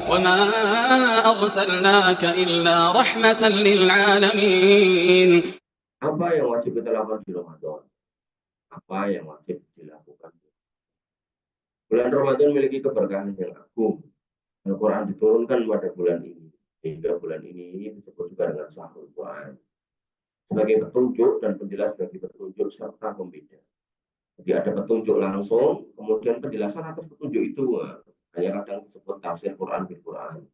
وما أرسلناك إلا رحمة للعالمين. Apa yang wajib kita lakukan di Ramadan? Apa yang wajib dilakukan? Bulan Ramadan memiliki keberkahan yang agung. Al-Quran diturunkan pada bulan ini. Sehingga bulan ini disebut juga dengan Syahrul Quran. Sebagai petunjuk dan penjelas bagi petunjuk serta pembeda. Jadi ada petunjuk langsung, kemudian penjelasan atas petunjuk itu. Hanya kadang disebut tafsir Quran bil Quran.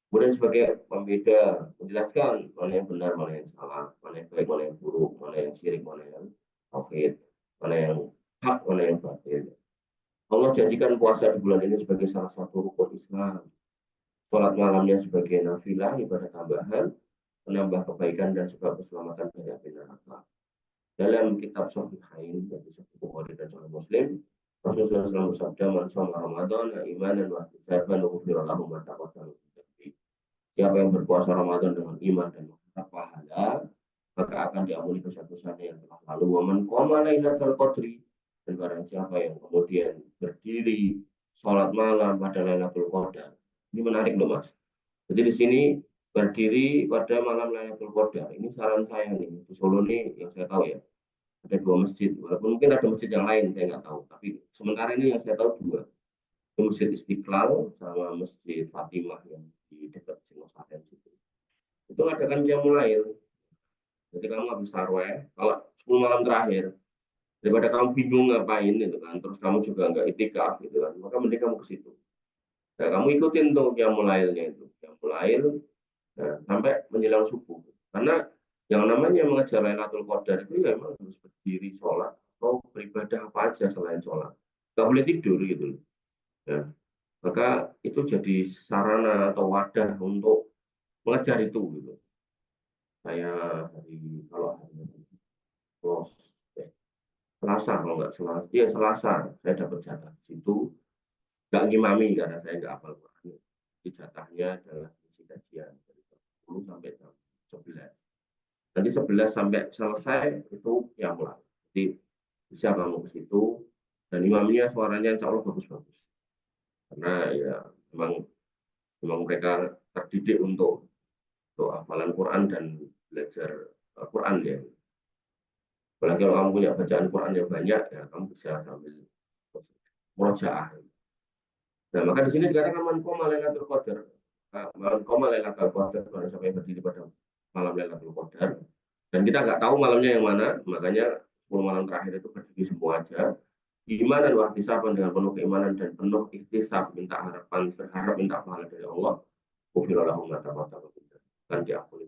Kemudian sebagai pembeda, menjelaskan mana yang benar, mana yang salah, mana yang baik, mana yang buruk, mana yang syirik, mana yang tauhid, mana yang hak, mana yang batil. Allah jadikan puasa di bulan ini sebagai salah satu rukun Islam. Sholat malamnya sebagai nafilah, ibadah tambahan, menambah kebaikan dan sebab keselamatan dari api neraka. Dalam kitab Sahihain, yaitu Sahih Bukhari dan Sahih Muslim, Rasulullah SAW bersabda, "Man shoma Ramadan imanan wa ihtisaban ghufira lahu ma taqaddama min dhanbihi." Siapa yang berpuasa Ramadan dengan iman dan mengharap pahala, maka akan diampuni dosa-dosanya yang telah lalu. Wa man qama lailatul qadri, dan barang siapa yang kemudian berdiri sholat malam pada Lailatul Qadar. Ini menarik loh Mas. Jadi di sini berdiri pada malam Lailatul Qadar. Ini saran saya nih di Solo nih yang saya tahu ya. Ada 2 masjid, walaupun mungkin ada masjid yang lain saya nggak tahu. Tapi sementara ini yang saya tahu 2. Masjid Istiqlal sama Masjid Fatimah yang di dekat Singosari situ. Itu adakan jam mulai. Jadi kamu habis tarawih, kalau 10 malam terakhir, daripada kamu bingung ngapain gitu kan, terus kamu juga nggak itikaf gitu kan, maka mending kamu ke situ. Nah, kamu ikutin tuh yang mulainya itu, yang mulai nah, sampai menjelang subuh. Karena yang namanya mengejar Lailatul Qadar itu ya memang harus berdiri sholat atau beribadah apa aja selain sholat. Nggak boleh tidur gitu. Ya, maka itu jadi sarana atau wadah untuk mengejar itu gitu. Saya kalau hari Selasa kalau nggak Selasa, ya Selasa saya dapat jatah di situ, nggak ngimami karena saya nggak hafal Quran. Di jatahnya adalah isi kajian dari jam 10 sampai jam 11. Nanti 11 sampai selesai itu yang mulai. Jadi bisa kamu ke situ dan imamnya suaranya insya Allah bagus-bagus. Karena ya memang mereka terdidik untuk hafalan Quran dan belajar Quran ya. Apalagi kalau kamu punya bacaan Quran yang banyak, ya kamu bisa sambil murojaah. Nah, maka di sini dikatakan man qoma lailatul qadar. Man qoma lailatul qadar, barang siapa yang berdiri pada malam Lailatul Qadar. Dan kita nggak tahu malamnya yang mana, makanya 10 malam terakhir itu berdiri semua aja. Iman dan wahtisaban dengan penuh keimanan dan penuh ikhtisab, minta harapan, berharap minta pahala dari Allah. Ghufirallahu ma taqaddama min dhanbihi, akan diampuni.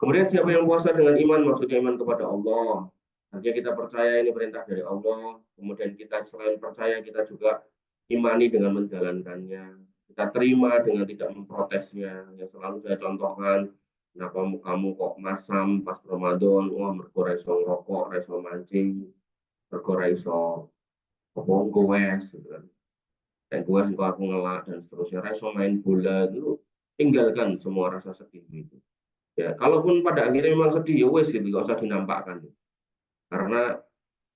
Kemudian siapa yang puasa dengan iman, maksudnya iman kepada Allah. Artinya kita percaya ini perintah dari Allah. Kemudian kita selain percaya, kita juga imani dengan menjalankannya. Kita terima dengan tidak memprotesnya. Yang selalu saya contohkan, kenapa kamu kok masam pas Ramadan, wah mergo iso ngerokok, iso mancing, mergo iso goes, gitu kan. Dan goes itu aku ngelak dan seterusnya, iso main bola, itu tinggalkan semua rasa sedih itu. Ya, kalaupun pada akhirnya memang sedih, ya wes gitu, nggak usah dinampakkan. Karena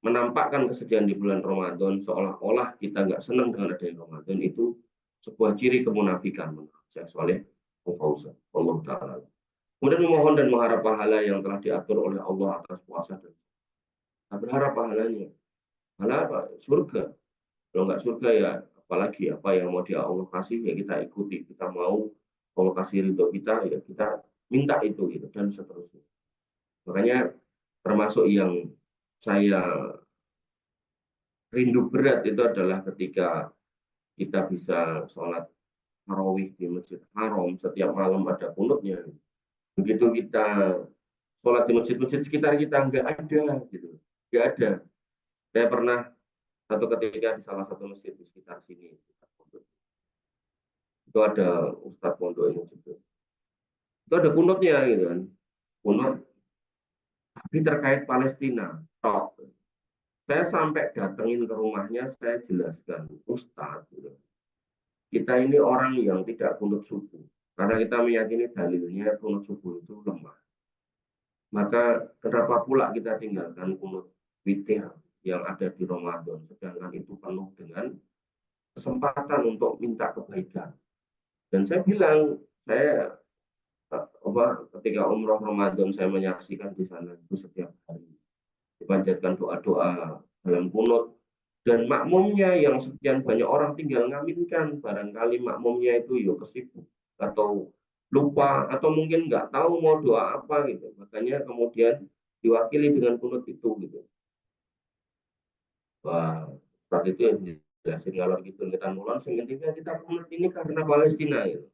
menampakkan kesedihan di bulan Ramadan seolah-olah kita nggak senang dengan adanya Ramadan itu sebuah ciri kemunafikan menurut Syekh Shalih Al-Fauzan. Allah Ta'ala. Kemudian memohon dan mengharap pahala yang telah diatur oleh Allah atas puasa dan kita berharap pahalanya. Pahala apa? Surga. Kalau nggak surga ya apalagi apa yang mau dia Allah kasih ya kita ikuti. Kita mau Allah kasih ridho kita ya kita minta itu gitu dan seterusnya. Makanya termasuk yang saya rindu berat itu adalah ketika kita bisa sholat tarawih di Masjid Haram setiap malam ada kunutnya. Begitu kita sholat di masjid-masjid sekitar kita nggak ada gitu, nggak ada. Saya pernah satu ketika di salah satu masjid di sekitar sini itu ada Ustadz pondok yang juga itu ada kunutnya gitu kan, kunut tapi terkait Palestina. Saya sampai datengin ke rumahnya, saya jelaskan, Ustadz, gitu. Kita ini orang yang tidak kunut subuh, karena kita meyakini dalilnya kunut subuh itu lemah. Maka kenapa pula kita tinggalkan kunut witir yang ada di Ramadan, sedangkan itu penuh dengan kesempatan untuk minta kebaikan. Dan saya bilang, saya ketika umroh Ramadan saya menyaksikan di sana itu setiap hari dipanjatkan doa-doa dalam kunut, dan makmumnya yang sekian banyak orang tinggal ngaminkan, barangkali makmumnya itu yo kesibuk atau lupa atau mungkin nggak tahu mau doa apa gitu, makanya kemudian diwakili dengan kunut itu gitu. Wah, saat itu ya jelasin ngalor gitu kita mulai intinya kita kunut ini karena Palestina gitu.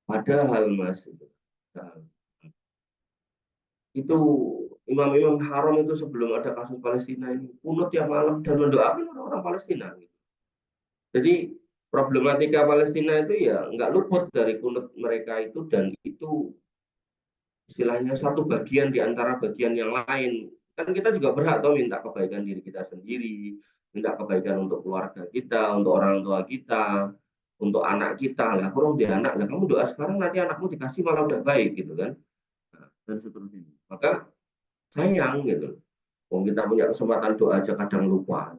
Padahal mas itu imam-imam haram itu sebelum ada kasus Palestina ini kunut tiap malam dan mendoakan orang-orang Palestina gitu. Jadi problematika Palestina itu ya nggak luput dari kunut mereka itu, dan itu istilahnya satu bagian di antara bagian yang lain. Kan kita juga berhak tuh minta kebaikan diri kita sendiri, minta kebaikan untuk keluarga kita, untuk orang tua kita, untuk anak kita. Lah kurang di anak, lah kamu doa sekarang nanti anakmu dikasih malah udah baik gitu kan. Nah, dan seterusnya. Maka sayang gitu. Kalau kita punya kesempatan doa aja kadang lupa.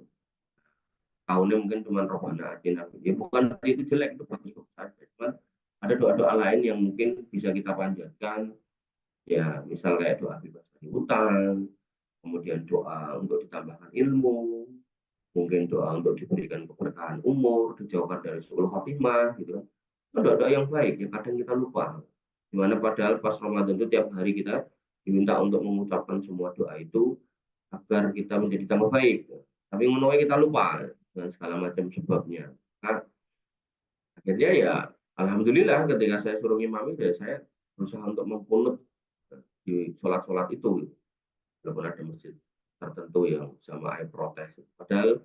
Tahunnya mungkin cuma rohana atina. Ya bukan itu jelek, itu bagus saja. Cuman ada doa-doa lain yang mungkin bisa kita panjatkan. Ya, misal kayak doa bebas dari hutang, kemudian doa untuk ditambahkan ilmu, mungkin doa untuk diberikan keberkahan umur, dijauhkan dari suul khotimah, gitu kan. Doa-doa yang baik, yang kadang kita lupa. Dimana padahal pas Ramadan itu tiap hari kita diminta untuk mengucapkan semua doa itu agar kita menjadi tambah baik. Tapi menurut kita lupa dengan segala macam sebabnya. Nah, akhirnya ya alhamdulillah ketika saya suruh imami, ya saya berusaha untuk mempunut di sholat-sholat itu. Walaupun ada masjid tertentu yang sama air protes. Padahal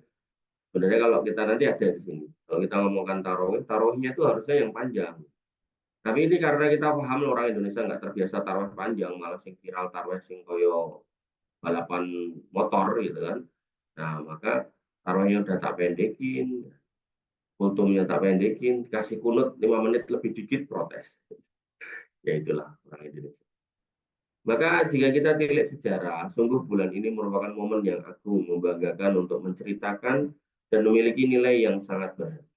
sebenarnya kalau kita nanti ada di sini, kalau kita ngomongkan tarawih, tarawihnya itu harusnya yang panjang. Tapi ini karena kita paham orang Indonesia nggak terbiasa tarawih panjang, malah sing viral tarawih sing koyo balapan motor gitu kan. Nah, maka tarawihnya udah tak pendekin, kultumnya tak pendekin, kasih kunut 5 menit lebih dikit protes. Ya itulah orang Indonesia. Maka jika kita tilik sejarah, sungguh bulan ini merupakan momen yang agung, membanggakan untuk menceritakan dan memiliki nilai yang sangat berharga.